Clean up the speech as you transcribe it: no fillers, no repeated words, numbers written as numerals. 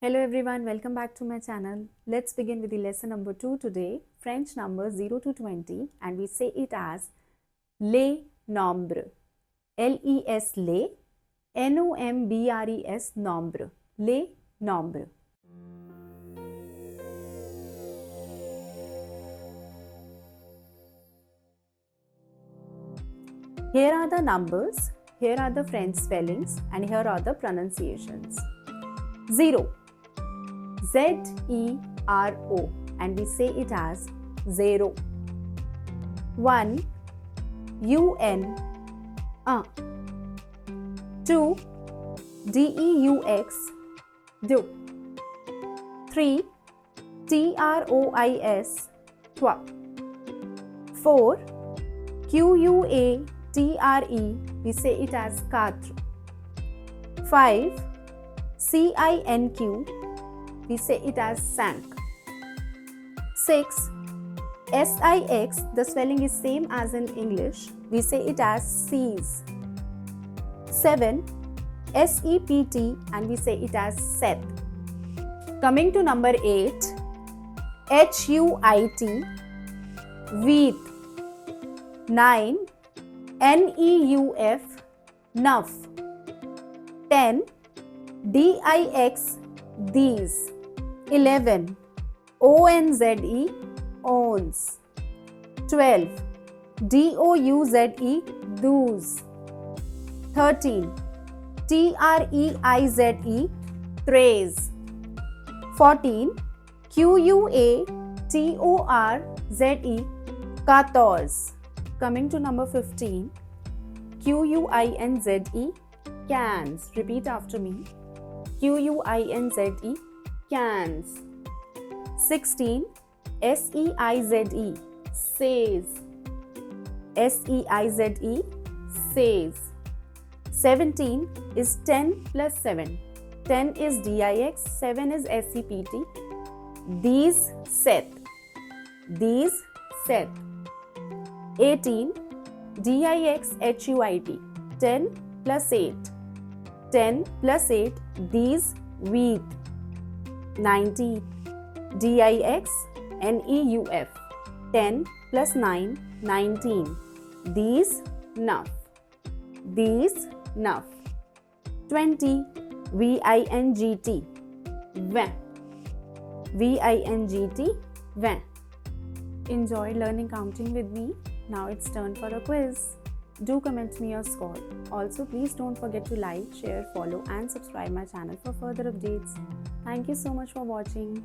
Hello everyone, welcome back to my channel. Let's begin with the lesson number 2 today, French numbers 0 to 20, and we say it as les nombres. L-E-S les, N-O-M-B-R-E-S nombres. Les nombres. Here are the numbers, here are the French spellings, and here are the pronunciations. 0. Z-E-R-O, and we say it as zero. 1. U-N, 2. D-E-U-X, do. 3. T-R-O-I-S, twa. 4. Q-U-A-T-R-E, we say it as quatre. 5. C-I-N-Q, we say it as cinq. 6. S-I-X, the spelling is same as in English, we say it as seas. 7. S-E-P-T, and we say it as set. Coming to number 8, H-U-I-T, wheat. 9. N-E-U-F, nuff. 10. D-I-X, these. 11. O-N-Z-E, owns. 12. D-O-U-Z-E, do's. 13. T-R-E-I-Z-E, trays. 14. Q-U-A-T-O-R-Z-E, quatorze. Coming to number 15, Q-U-I-N-Z-E, cans. Repeat after me. Q-U-I-N-Z-E, cans. 16. S-E-I-Z-E, says. S-E-I-Z-E, says. 17 is 10 plus 7. 10 is D-I-X, 7 is S-E-P-T. These saith. These saith. 18. D-I-X-H-U-I-T, 10 plus 8. 10 plus 8, these wheat. 19. D-I-X-N-E-U-F, 10 plus 9, 19. These nuff. These nuff. 20. V-I-N-G-T, vin. V-I-N-G-T, vin. Enjoyed learning counting with me? Now it's turn for a quiz. Do comment me your score. Also, please don't forget to like, share, follow and subscribe my channel for further updates. Thank you so much for watching.